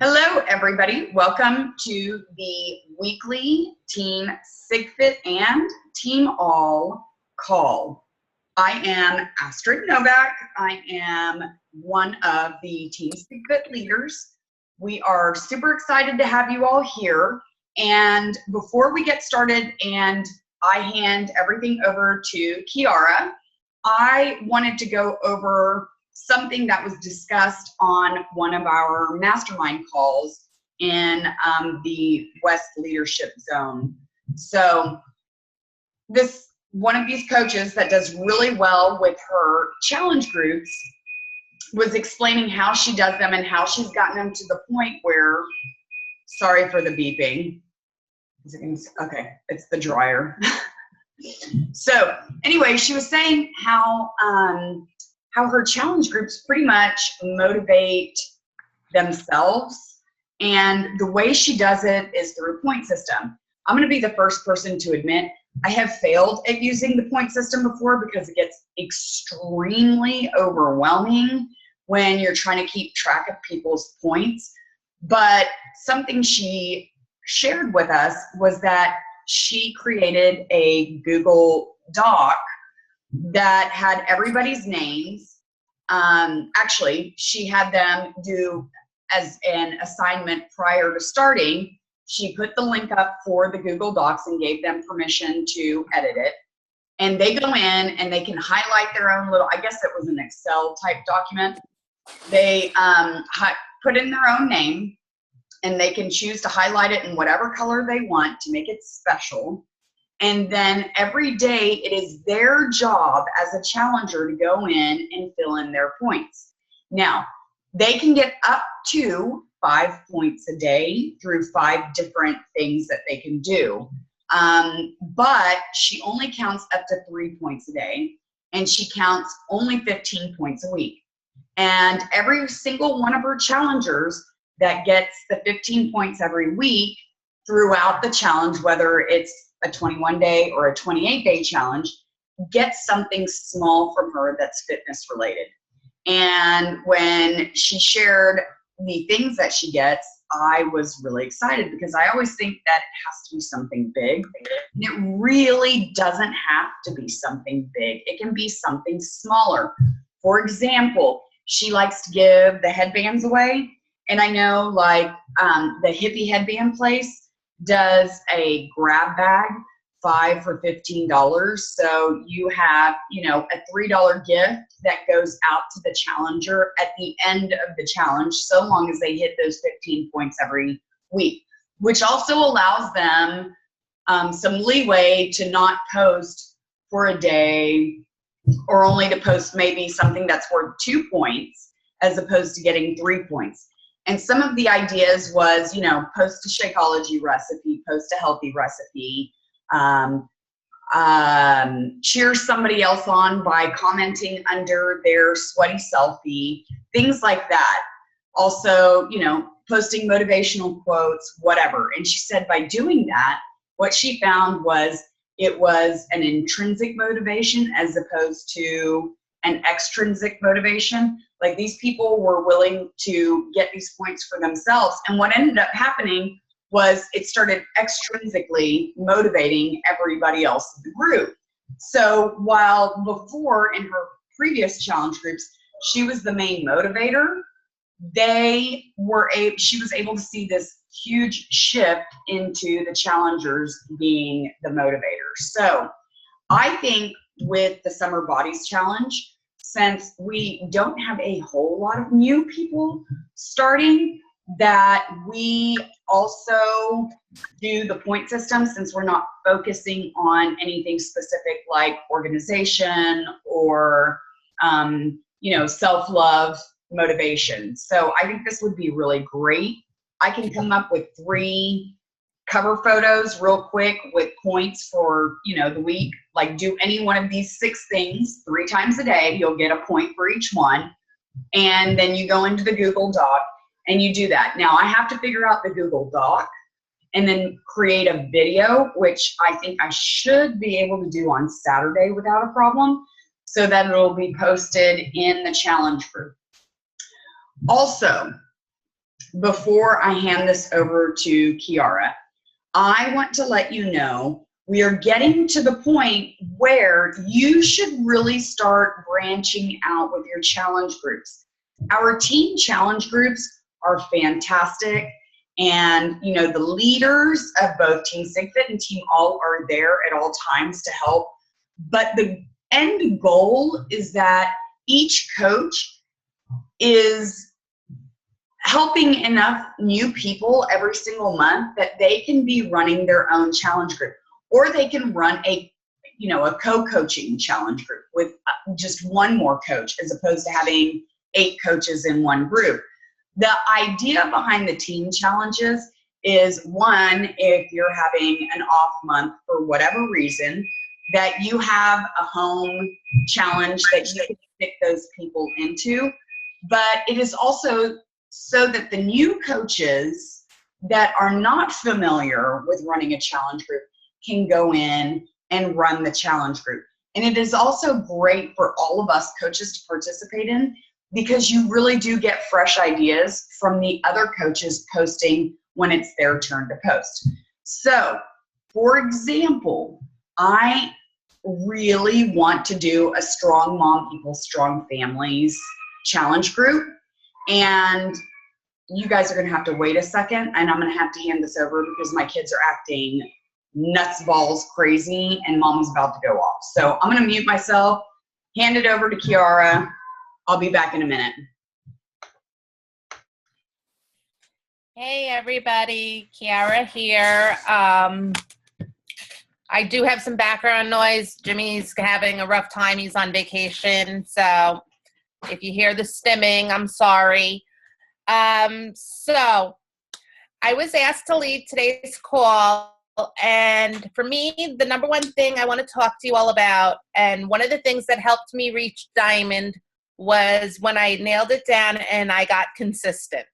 Hello, everybody. Welcome to the weekly Team SIGFIT and Team All call. I am Astrid Novak. I am one of the Team SIGFIT leaders. We are super excited to have you all here. And before we get started and I hand everything over to Kiara, I wanted to go over something that was discussed on one of our mastermind calls in the West Leadership Zone. So one of these coaches that does really well with her challenge groups was explaining how she does them and how she's gotten them to the point where, sorry for the beeping. Okay, it's the dryer. So anyway, she was saying how her challenge groups pretty much motivate themselves. And the way she does it is through a point system. I'm going to be the first person to admit I have failed at using the point system before because it gets extremely overwhelming when you're trying to keep track of people's points. But something she shared with us was that she created a Google Doc that had everybody's names. Actually, she had them do as an assignment prior to starting. She put the link up for the Google Docs and gave them permission to edit it. And they go in and they can highlight their own little, I guess it was an Excel type document. They put in their own name and they can choose to highlight it in whatever color they want to make it special. And then every day it is their job as a challenger to go in and fill in their points. Now, they can get up to 5 points a day through 5 different things that they can do. But she only counts up to 3 points a day, and she counts only 15 points a week. And every single one of her challengers that gets the 15 points every week throughout the challenge, whether it's a 21-day or a 28-day challenge, gets something small from her that's fitness related. And when she shared the things that she gets, I was really excited because I always think that it has to be something big. And it really doesn't have to be something big. It can be something smaller. For example, she likes to give the headbands away. And I know like the hippie headband place does a grab bag, 5 for $15. So you have, a $3 gift that goes out to the challenger at the end of the challenge, so long as they hit those 15 points every week, which also allows them some leeway to not post for a day or only to post maybe something that's worth 2 points as opposed to getting 3 points. And some of the ideas was, post a Shakeology recipe, post a healthy recipe, cheer somebody else on by commenting under their sweaty selfie, things like that. Also, posting motivational quotes, whatever. And she said by doing that, what she found was it was an intrinsic motivation as opposed to an extrinsic motivation. Like these people were willing to get these points for themselves. And what ended up happening was it started extrinsically motivating everybody else in the group. So while before in her previous challenge groups, she was the main motivator, she was able to see this huge shift into the challengers being the motivators. So I think with the Summer Bodies Challenge, since we don't have a whole lot of new people starting, that we also do the point system since we're not focusing on anything specific like organization or, self-love motivation. So I think this would be really great. I can come up with 3 cover photos real quick with points for, the week. Like do any one of these 6 things 3 times a day. You'll get a point for each one. And then you go into the Google Doc and you do that. Now I have to figure out the Google Doc and then create a video, which I think I should be able to do on Saturday without a problem, so that it will be posted in the challenge group. Also, before I hand this over to Kiara, I want to let you know we are getting to the point where you should really start branching out with your challenge groups. Our team challenge groups are fantastic. And, you know, the leaders of both Team SIGFIT and Team All are there at all times to help. But the end goal is that each coach is helping enough new people every single month that they can be running their own challenge group, or they can run a co-coaching challenge group with just one more coach as opposed to having 8 coaches in one group. The idea behind the team challenges is, one, if you're having an off month for whatever reason, that you have a home challenge that you can pick those people into. But it is also so that the new coaches that are not familiar with running a challenge group can go in and run the challenge group. And it is also great for all of us coaches to participate in, because you really do get fresh ideas from the other coaches posting when it's their turn to post. So, for example, I really want to do a Strong Mom Equals Strong Families challenge group. And you guys are going to have to wait a second, and I'm going to have to hand this over because my kids are acting nuts balls crazy and mom's about to go off. So I'm going to mute myself, hand it over to Kiara. I'll be back in a minute. Hey everybody, Kiara here. I do have some background noise. Jimmy's having a rough time. He's on vacation. So if you hear the stimming, I'm sorry. So I was asked to lead today's call. And for me, the number one thing I want to talk to you all about, and one of the things that helped me reach Diamond, was when I nailed it down and I got consistent.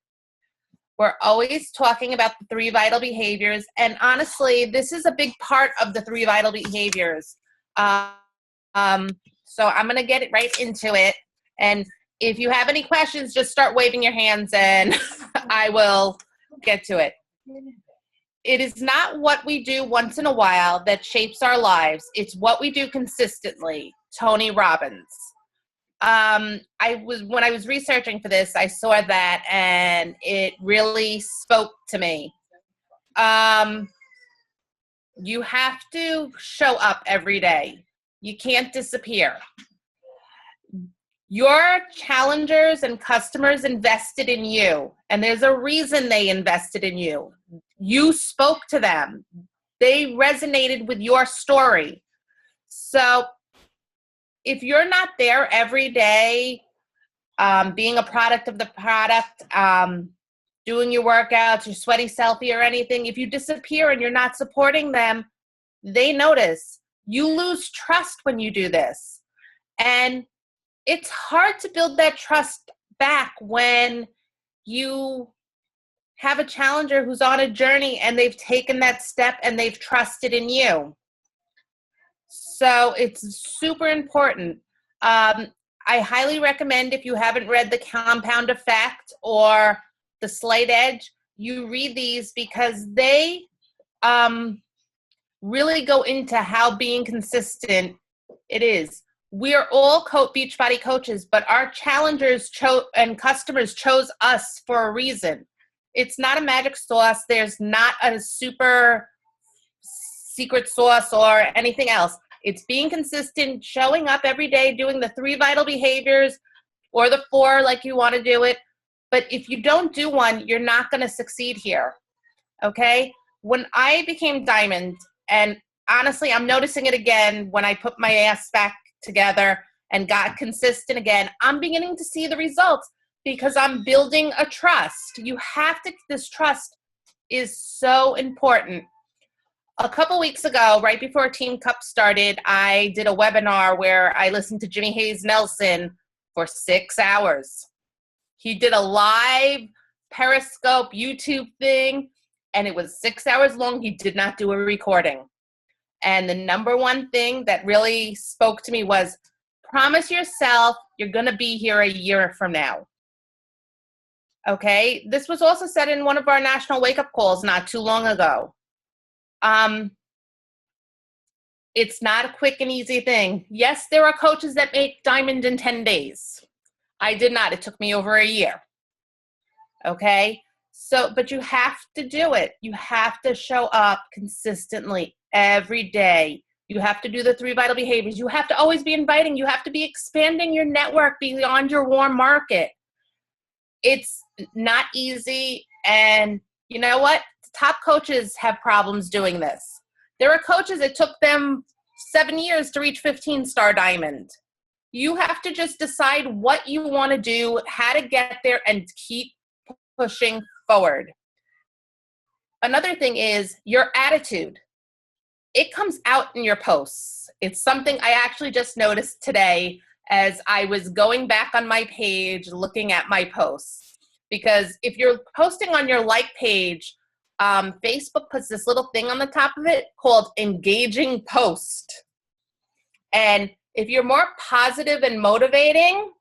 We're always talking about the 3 vital behaviors, and honestly, this is a big part of the 3 vital behaviors. So I'm going to get right into it, and if you have any questions, just start waving your hands and I will get to it. It is not what we do once in a while that shapes our lives. It's what we do consistently. Tony Robbins. When I was researching for this, I saw that and it really spoke to me. You have to show up every day. You can't disappear. Your challengers and customers invested in you, and there's a reason they invested in you. You spoke to them. They resonated with your story. So if you're not there every day, being a product of the product, doing your workouts, your sweaty selfie or anything, if you disappear and you're not supporting them, they notice. You lose trust when you do this. And it's hard to build that trust back when you have a challenger who's on a journey and they've taken that step and they've trusted in you. So it's super important. I highly recommend, if you haven't read The Compound Effect or The Slight Edge, you read these, because they really go into how being consistent it is. We are all Beachbody coaches, but our challengers and customers chose us for a reason. It's not a magic sauce. There's not a super secret sauce or anything else. It's being consistent, showing up every day, doing the 3 vital behaviors or the 4 like you want to do it. But if you don't do one, you're not going to succeed here. Okay? When I became Diamond, and honestly, I'm noticing it again when I put my ass back together and got consistent again, I'm beginning to see the results because I'm building a trust. This trust is so important. A couple weeks ago, right before Team Cup started, I did a webinar where I listened to Jimmy Hayes Nelson for 6 hours. He did a live Periscope YouTube thing, and it was 6 hours long. He did not do a recording. And the number one thing that really spoke to me was, promise yourself you're going to be here a year from now. Okay. This was also said in one of our national wake-up calls not too long ago. It's not a quick and easy thing. Yes, there are coaches that make diamond in 10 days. I did not. It took me over a year. Okay. So, but you have to do it. You have to show up consistently every day. You have to do the 3 vital behaviors. You have to always be inviting. You have to be expanding your network beyond your warm market. It's not easy. And you know what? Top coaches have problems doing this. There are coaches, it took them 7 years to reach 15-star diamond. You have to just decide what you want to do, how to get there, and keep pushing forward. Another thing is your attitude. It comes out in your posts. It's something I actually just noticed today as I was going back on my page looking at my posts. Because if you're posting on your like page, Facebook puts this little thing on the top of it called engaging post. And if you're more positive and motivating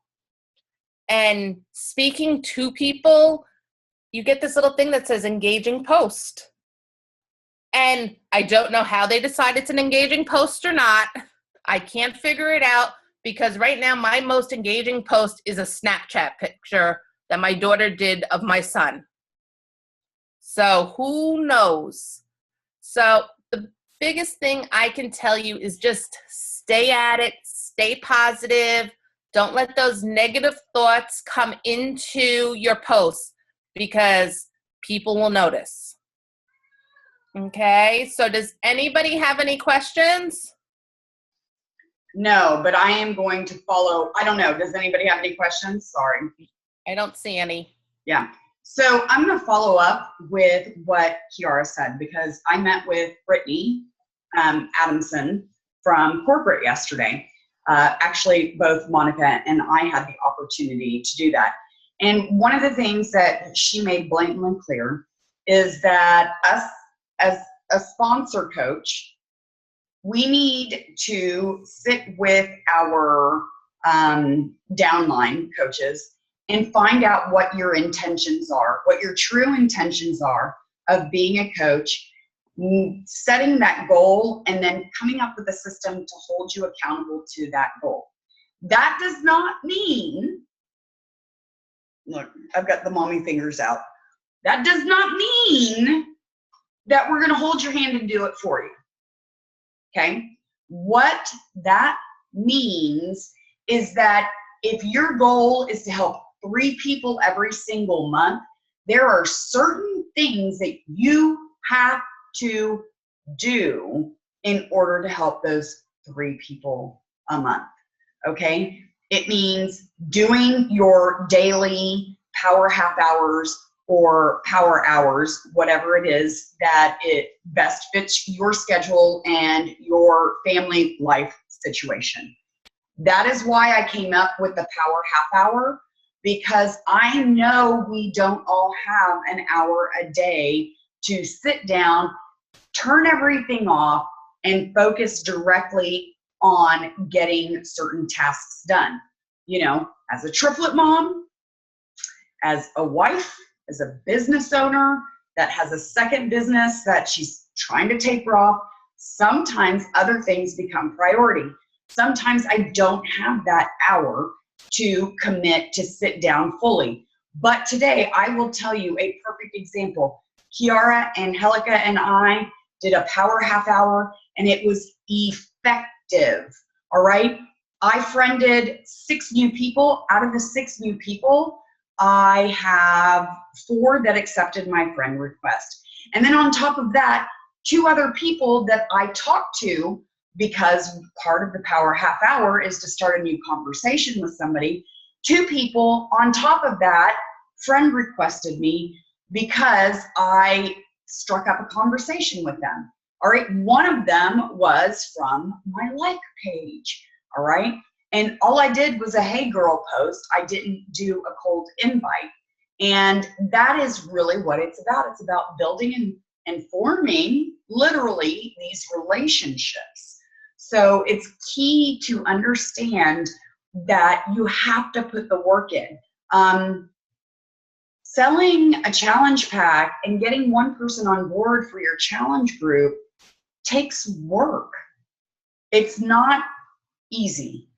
and speaking to people, you get this little thing that says engaging post. And I don't know how they decide it's an engaging post or not. I can't figure it out because right now my most engaging post is a Snapchat picture that my daughter did of my son. So who knows? So the biggest thing I can tell you is just stay at it, stay positive. Don't let those negative thoughts come into your posts because people will notice. Okay, so does anybody have any questions? No, but I am going to follow. I don't know. Does anybody have any questions? Sorry. I don't see any. Yeah. So I'm going to follow up with what Kiara said because I met with Brittany Adamson from corporate yesterday. Actually, both Monica and I had the opportunity to do that. And one of the things that she made blatantly clear is that us as a sponsor coach, we need to sit with our downline coaches and find out what your intentions are, what your true intentions are of being a coach, setting that goal, and then coming up with a system to hold you accountable to that goal. That does not mean, look, I've got the mommy fingers out. That does not mean that we're going to hold your hand and do it for you. Okay? What that means is that if your goal is to help 3 people every single month, there are certain things that you have to do in order to help those 3 people a month. Okay? It means doing your daily power half hours or power hours, whatever it is that it best fits your schedule and your family life situation. That is why I came up with the power half hour, because I know we don't all have an hour a day to sit down, turn everything off, and focus directly on getting certain tasks done. You know, as a triplet mom, as a wife, as a business owner that has a second business that she's trying to taper off, sometimes other things become priority. Sometimes I don't have that hour to commit to sit down fully. But today I will tell you a perfect example. Kiara and Helika and I did a power half hour and it was effective. All right. I friended 6 new people. Out of the 6 new people, I have 4 that accepted my friend request. And then on top of that, 2 other people that I talked to, because part of the power half hour is to start a new conversation with somebody. 2 people on top of that friend requested me because I struck up a conversation with them. All right. One of them was from my like page. All right. And all I did was a hey girl post. I didn't do a cold invite. And that is really what it's about. It's about building and forming literally these relationships. So it's key to understand that you have to put the work in. selling a challenge pack and getting one person on board for your challenge group takes work. It's not easy.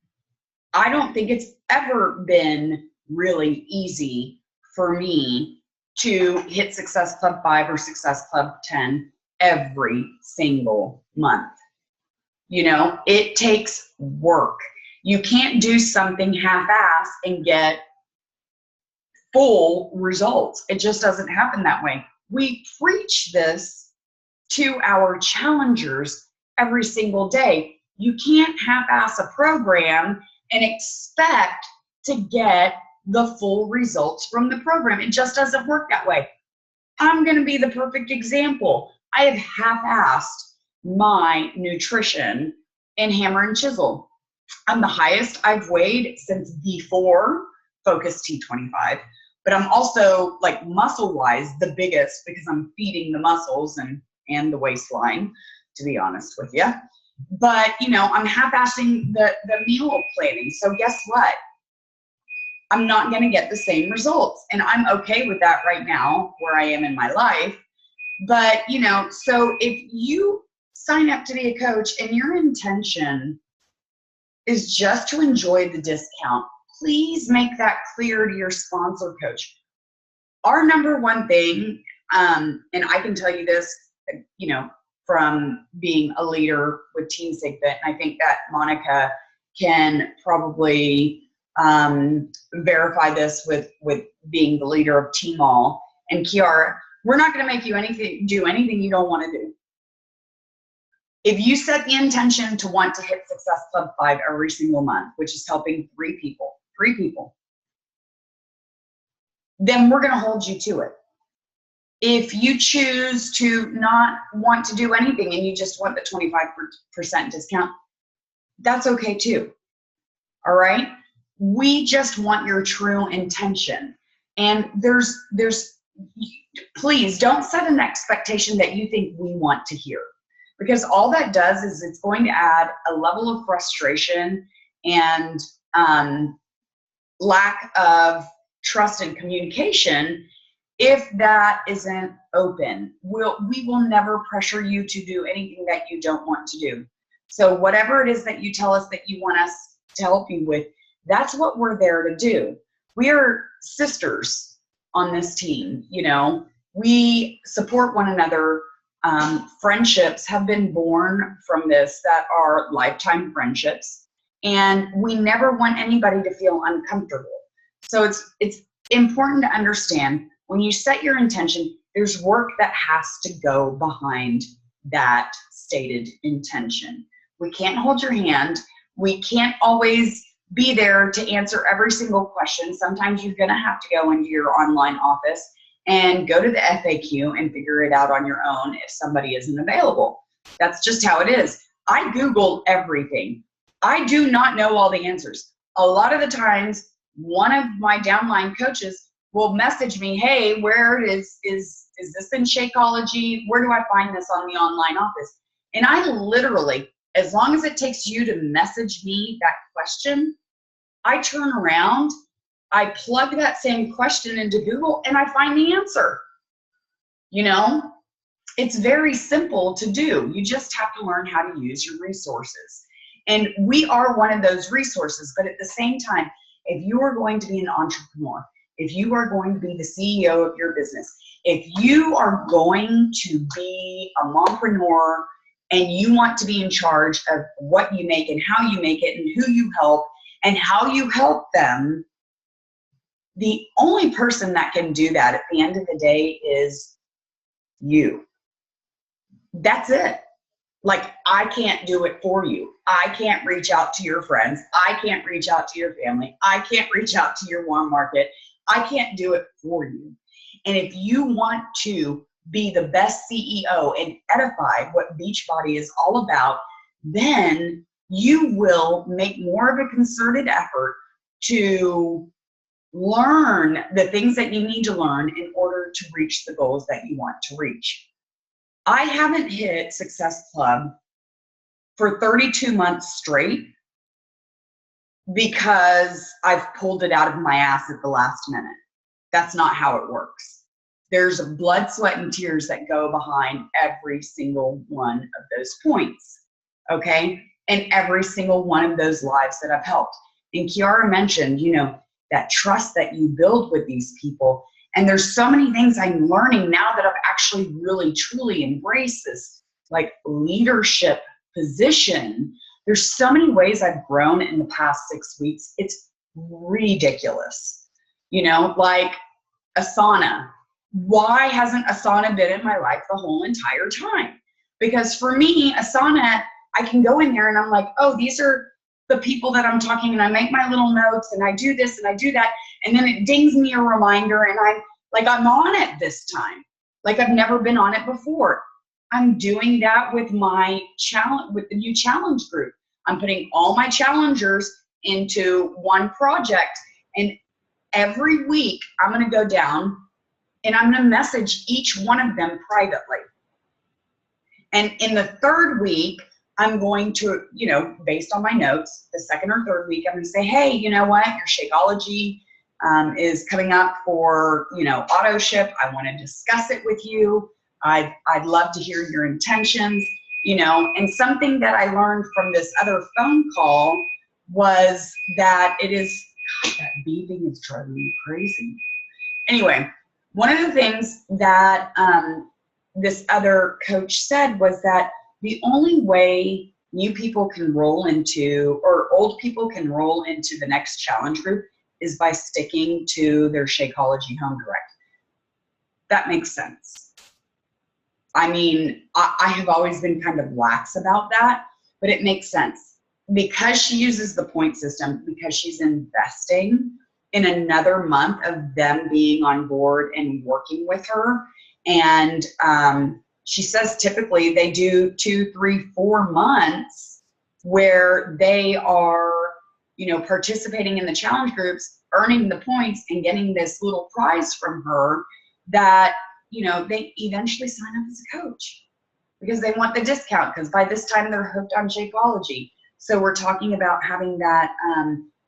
I don't think it's ever been really easy for me to hit Success Club 5 or Success Club 10 every single month. You know, it takes work. You can't do something half-assed and get full results. It just doesn't happen that way. We preach this to our challengers every single day. You can't half-ass a program and expect to get the full results from the program. It just doesn't work that way. I'm going to be the perfect example. I have half-assed my nutrition in hammer and chisel. I'm the highest I've weighed since before Focus T25, but I'm also, like, muscle-wise the biggest because I'm feeding the muscles and the waistline, to be honest with you. But, you know, I'm half-assing the meal planning. So guess what? I'm not going to get the same results. And I'm okay with that right now where I am in my life. But, you know, so if you sign up to be a coach and your intention is just to enjoy the discount, please make that clear to your sponsor coach. Our number one thing, and I can tell you this, you know, from being a leader with Team SIGFIT, and I think that Monica can probably verify this with being the leader of Team All, and Kiara, we're not going to make you do anything you don't want to do. If you set the intention to want to hit Success Club 5 every single month, which is helping three people, then we're going to hold you to it. If you choose to not want to do anything and you just want the 25% discount, that's okay too. All right? We just want your true intention. And please don't set an expectation that you think we want to hear, because all that does is it's going to add a level of frustration and lack of trust and communication. If that isn't open, we will never pressure you to do anything that you don't want to do. So whatever it is that you tell us that you want us to help you with, that's what we're there to do. We are sisters on this team. You know, we support one another. Friendships have been born from this that are lifetime friendships, and we never want anybody to feel uncomfortable. So it's important to understand, when you set your intention, there's work that has to go behind that stated intention. We can't hold your hand. We can't always be there to answer every single question. Sometimes you're going to have to go into your online office and go to the FAQ and figure it out on your own if somebody isn't available. That's just how it is. I Google everything. I do not know all the answers. A lot of the times, one of my downline coaches will message me, hey, where is this in Shakeology? Where do I find this on the online office? And I literally, as long as it takes you to message me that question, I turn around, I plug that same question into Google, and I find the answer. You know, it's very simple to do. You just have to learn how to use your resources. And we are one of those resources, but at the same time, if you are going to be an entrepreneur, if you are going to be the CEO of your business, if you are going to be a mompreneur and you want to be in charge of what you make and how you make it and who you help and how you help them, the only person that can do that at the end of the day is you. That's it. Like, I can't do it for you. I can't reach out to your friends. I can't reach out to your family. I can't reach out to your warm market. I can't do it for you. And if you want to be the best CEO and edify what Beachbody is all about, then you will make more of a concerted effort to learn the things that you need to learn in order to reach the goals that you want to reach. I haven't hit Success Club for 32 months straight because I've pulled it out of my ass at the last minute. That's not how it works. There's blood, sweat, and tears that go behind every single one of those points, okay? And every single one of those lives that I've helped. And Kiara mentioned, that trust that you build with these people. And there's so many things I'm learning now that I've actually really, truly embraced this like leadership position. There's so many ways I've grown in the past 6 weeks. It's ridiculous. Like Asana. Why hasn't Asana been in my life the whole entire time? Because for me, Asana, I can go in there and I'm like, oh, these are the people that I'm talking, and I make my little notes and I do this and I do that. And then it dings me a reminder and I'm on it this time. Like I've never been on it before. I'm doing that with my challenge, with the new challenge group. I'm putting all my challengers into one project, and every week I'm going to go down and I'm going to message each one of them privately. And in the third week, I'm going to, based on my notes, the second or third week, I'm going to say, hey, you know what? Your Shakeology is coming up for, auto ship. I want to discuss it with you. I'd love to hear your intentions, and something that I learned from this other phone call was that it is, God, that beeping is driving me crazy. Anyway, one of the things that this other coach said was that the only way new people can roll into, or old people can roll into the next challenge group is by sticking to their Shakeology home direct. That makes sense. I mean, I have always been kind of lax about that, but it makes sense. Because she uses the point system, because she's investing in another month of them being on board and working with her. And she says typically they do 2, 3, 4 months where they are, participating in the challenge groups, earning the points and getting this little prize from her that, they eventually sign up as a coach because they want the discount, because by this time they're hooked on Shakeology. So we're talking about having that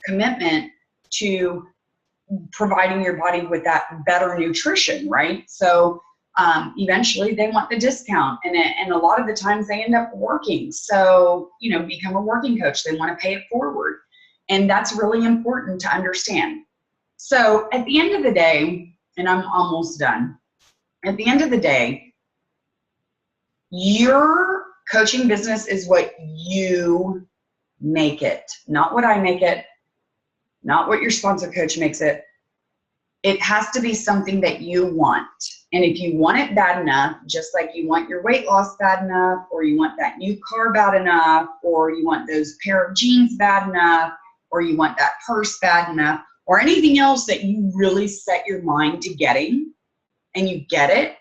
commitment to providing your body with that better nutrition, right? So eventually they want the discount, and a lot of the times they end up working. So, become a working coach. They want to pay it forward. And that's really important to understand. So at the end of the day, and I'm almost done, at the end of the day, your coaching business is what you make it, not what I make it, not what your sponsor coach makes it. It has to be something that you want. And if you want it bad enough, just like you want your weight loss bad enough, or you want that new car bad enough, or you want those pair of jeans bad enough, or you want that purse bad enough, or anything else that you really set your mind to getting, and you get it,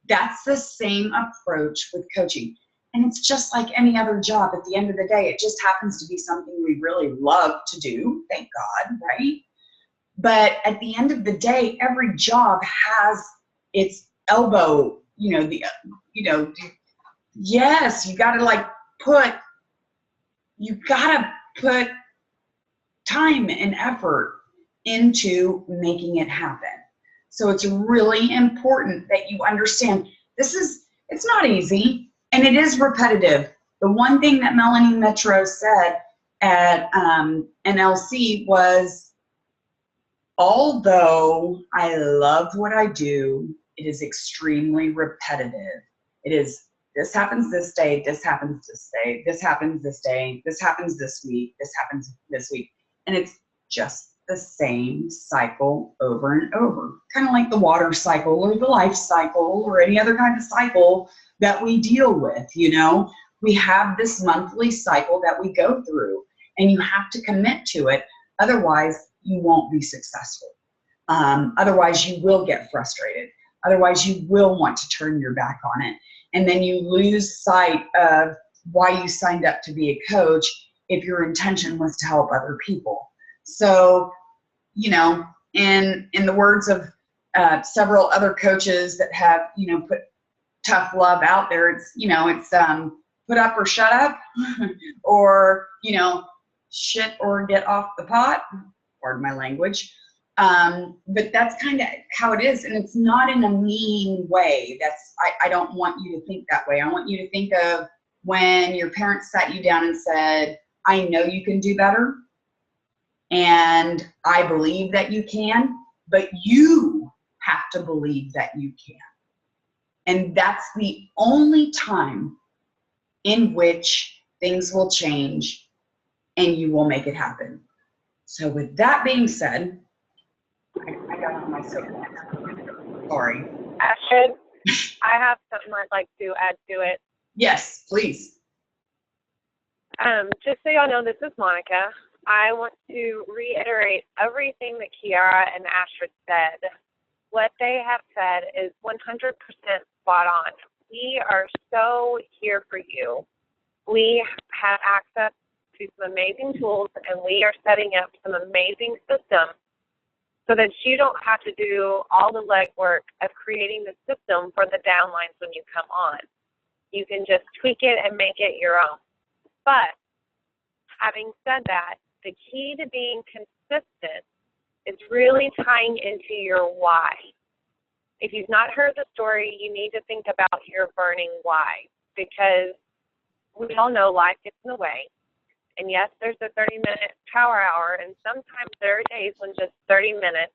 that's the same approach with coaching. And it's just like any other job. At the end of the day, it just happens to be something we really love to do, thank God, right? But at the end of the day, every job has its elbow, yes, you gotta put time and effort into making it happen. So it's really important that you understand it's not easy, and it is repetitive. The one thing that Melanie Metro said at NLC was, although I love what I do, it is extremely repetitive. It is, this happens this day, this happens this day, this happens this day, this happens this week, this happens this week. And it's just the same cycle over and over. Kind of like the water cycle or the life cycle or any other kind of cycle that we deal with, We have this monthly cycle that we go through, and you have to commit to it. Otherwise, you won't be successful. Otherwise, you will get frustrated. Otherwise, you will want to turn your back on it. And then you lose sight of why you signed up to be a coach if your intention was to help other people. So, in the words of several other coaches that have, put tough love out there, it's, put up or shut up, or, shit or get off the pot, pardon my language. But that's kind of how it is. And it's not in a mean way. I don't want you to think that way. I want you to think of when your parents sat you down and said, I know you can do better. And I believe that you can, but you have to believe that you can. And that's the only time in which things will change and you will make it happen. So with that being said, I got on my soapbox. Sorry. Astrid, I have something I'd like to add to it. Yes, please. Just so y'all know, this is Monica. I want to reiterate everything that Kiara and Astrid said. What they have said is 100% spot on. We are so here for you. We have access to some amazing tools, and we are setting up some amazing systems so that you don't have to do all the legwork of creating the system for the downlines when you come on. You can just tweak it and make it your own. But having said that, the key to being consistent is really tying into your why. If you've not heard the story, you need to think about your burning why, because we all know life gets in the way. And yes, there's a 30-minute power hour, and sometimes there are days when just 30 minutes,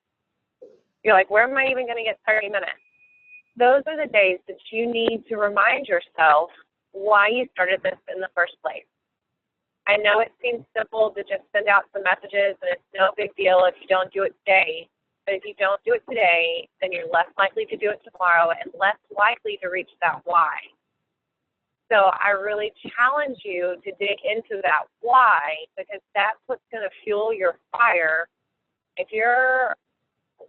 you're like, where am I even going to get 30 minutes? Those are the days that you need to remind yourself why you started this in the first place. I know it seems simple to just send out some messages, and it's no big deal if you don't do it today. But if you don't do it today, then you're less likely to do it tomorrow and less likely to reach that why. So I really challenge you to dig into that why, because that's what's going to fuel your fire. If you're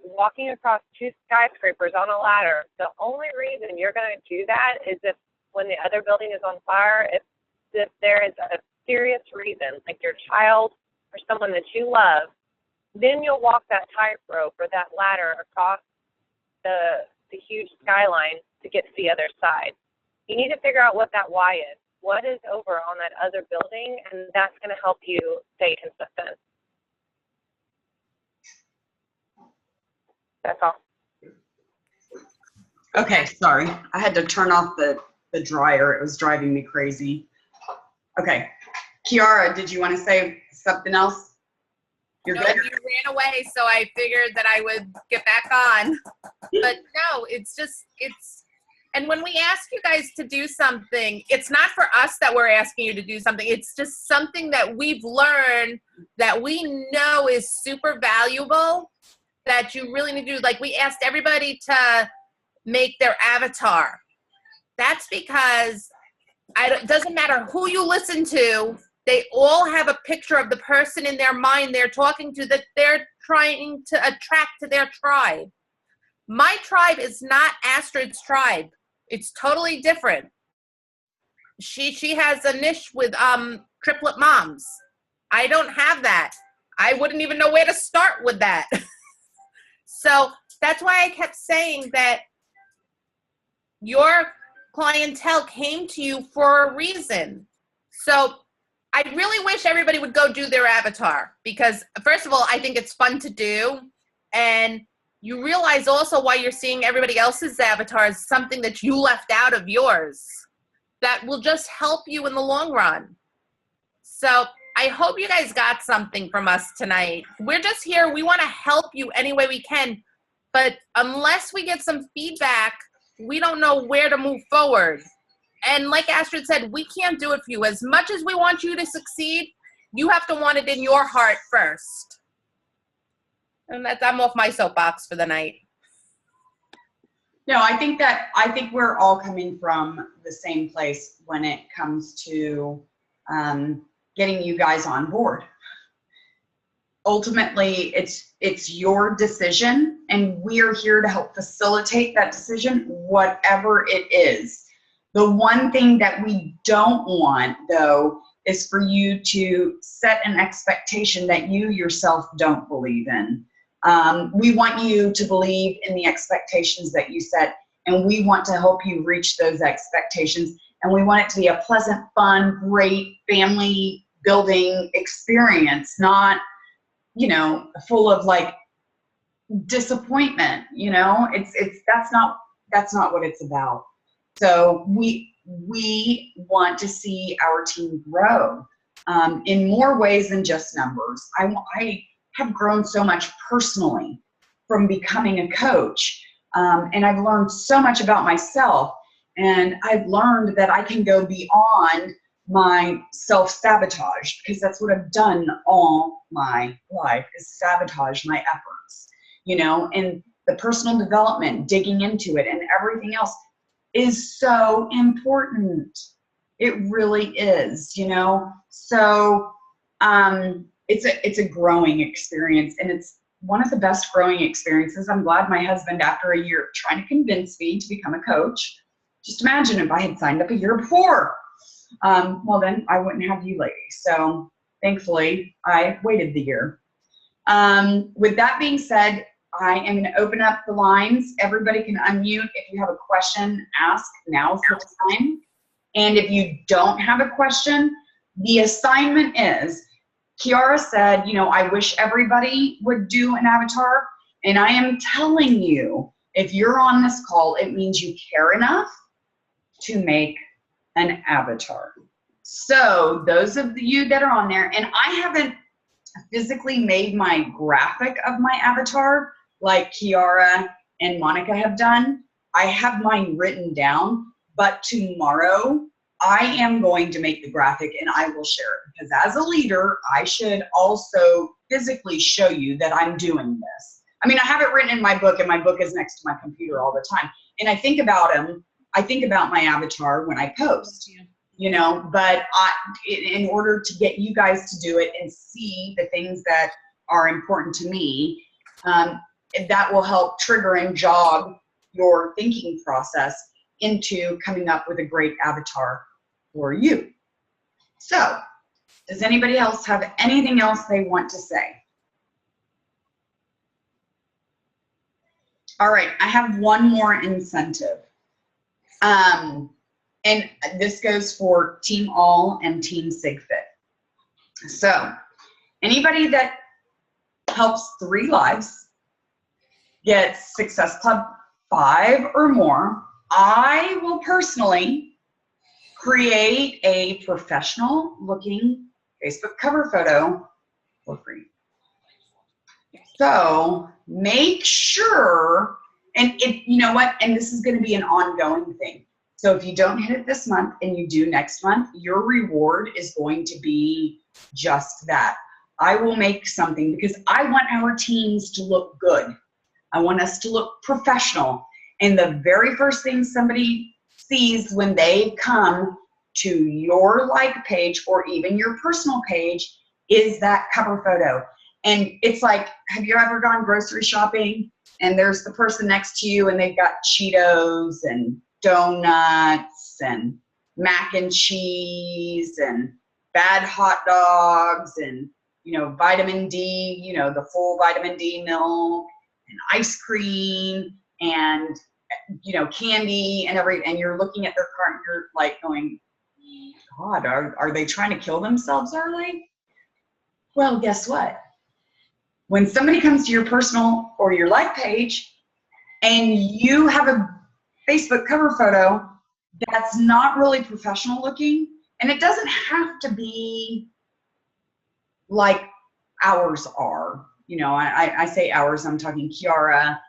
walking across 2 skyscrapers on a ladder, the only reason you're going to do that is if when the other building is on fire, if there is a serious reason, like your child or someone that you love, then you'll walk that tightrope or that ladder across the huge skyline to get to the other side. You need to figure out what that why is. What is over on that other building, and that's going to help you stay consistent. That's all. Okay, sorry. I had to turn off the dryer. It was driving me crazy. Okay. Kiara, did you want to say something else? You're No, good? you ran away, so I figured that I would get back on. But no, and when we ask you guys to do something, it's not for us that we're asking you to do something. It's just something that we've learned that we know is super valuable that you really need to do. Like we asked everybody to make their avatar. That's because it doesn't matter who you listen to, they all have a picture of the person in their mind they're talking to that they're trying to attract to their tribe. My tribe is not Astrid's tribe. It's totally different. She has a niche with triplet moms. I don't have that. I wouldn't even know where to start with that. So that's why I kept saying that your clientele came to you for a reason. So I really wish everybody would go do their avatar because, first of all, I think it's fun to do. And you realize also why you're seeing everybody else's avatars, something that you left out of yours that will just help you in the long run. So I hope you guys got something from us tonight. We're just here. We want to help you any way we can. But unless we get some feedback, we don't know where to move forward. And like Astrid said, we can't do it for you. As much as we want you to succeed, you have to want it in your heart first. And I'm off my soapbox for the night. No, I think we're all coming from the same place when it comes to getting you guys on board. Ultimately, it's your decision, and we're here to help facilitate that decision, whatever it is. The one thing that we don't want, though, is for you to set an expectation that you yourself don't believe in. We want you to believe in the expectations that you set, and we want to help you reach those expectations. And we want it to be a pleasant, fun, great family building experience, not, full of like disappointment, you know, that's not what it's about. So we want to see our team grow in more ways than just numbers. I have grown so much personally from becoming a coach, and I've learned so much about myself, and I've learned that I can go beyond my self-sabotage, because that's what I've done all my life, is sabotage my efforts, you know, and the personal development, digging into it, and everything else is so important. It really is, you know. So it's a growing experience, and it's one of the best growing experiences. I'm glad my husband, after a year of trying to convince me to become a coach, just imagine if I had signed up a year before. Well, then I wouldn't have you ladies. So thankfully I waited the year. With that being said, I am going to open up the lines. Everybody can unmute. If you have a question, ask. Now's the time. And if you don't have a question, the assignment is, Kiara said, you know, I wish everybody would do an avatar. And I am telling you, if you're on this call, it means you care enough to make an avatar. So those of you that are on there, and I haven't physically made my graphic of my avatar like Kiara and Monica have done. I have mine written down, but tomorrow I am going to make the graphic and I will share it, because as a leader, I should also physically show you that I'm doing this. I mean, I have it written in my book, and my book is next to my computer all the time. And I think about them. I think about my avatar when I post, you know, but in order to get you guys to do it and see the things that are important to me, that will help trigger and jog your thinking process into coming up with a great avatar for you. So, does anybody else have anything else they want to say? All right, I have one more incentive. And this goes for Team All and Team SIGFIT. So, anybody that helps 3 lives gets Success Club 5 or more, I will personally create a professional looking Facebook cover photo for free. So make sure, and you know what, and this is going to be an ongoing thing. So if you don't hit it this month and you do next month, your reward is going to be just that. I will make something, because I want our teams to look good. I want us to look professional. And the very first thing somebody sees when they come to your like page or even your personal page is that cover photo. And it's like, have you ever gone grocery shopping and there's the person next to you and they've got Cheetos and donuts and mac and cheese and bad hot dogs and, you know, vitamin D, you know, the full vitamin D milk and ice cream and, you know, candy and and you're looking at their cart and you're like going, God, are they trying to kill themselves early? Well, guess what? When somebody comes to your personal or your like page and you have a Facebook cover photo that's not really professional looking, and it doesn't have to be like ours are. You know, I say ours, I'm talking Kiara,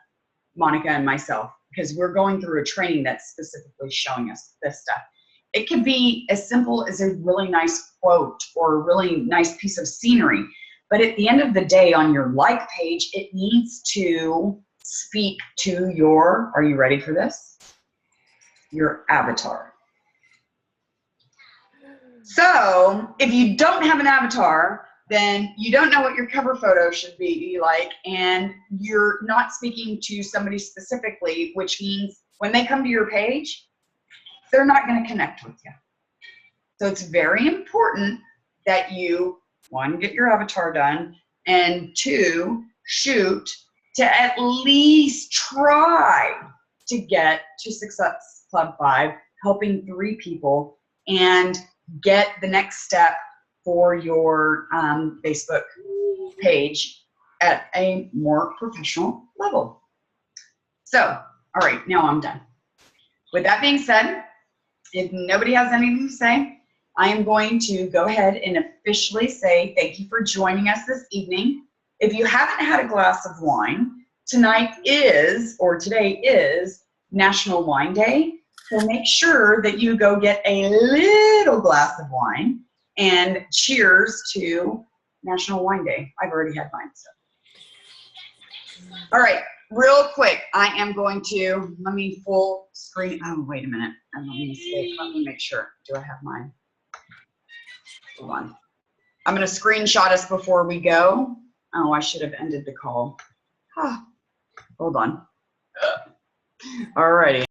Monica, and myself, because we're going through a training that's specifically showing us this stuff. It could be as simple as a really nice quote or a really nice piece of scenery. But at the end of the day, on your like page, it needs to speak to your, are you ready for this? Your avatar. So if you don't have an avatar, then you don't know what your cover photo should be like, and you're not speaking to somebody specifically, which means when they come to your page, they're not going to connect with you. So it's very important that you, 1, get your avatar done, and 2, shoot to at least try to get to Success Club 5, helping 3 people, and get the next step for your Facebook page at a more professional level. So, all right, now I'm done. With that being said, if nobody has anything to say, I am going to go ahead and officially say thank you for joining us this evening. If you haven't had a glass of wine, today is National Wine Day. So make sure that you go get a little glass of wine, and cheers to National Wine Day. I've already had mine. So. All right, real quick, I am going to, let me full screen. Oh, wait a minute. Let me make sure. Do I have mine? Hold on. I'm going to screenshot us before we go. Oh, I should have ended the call. Hold on. All righty.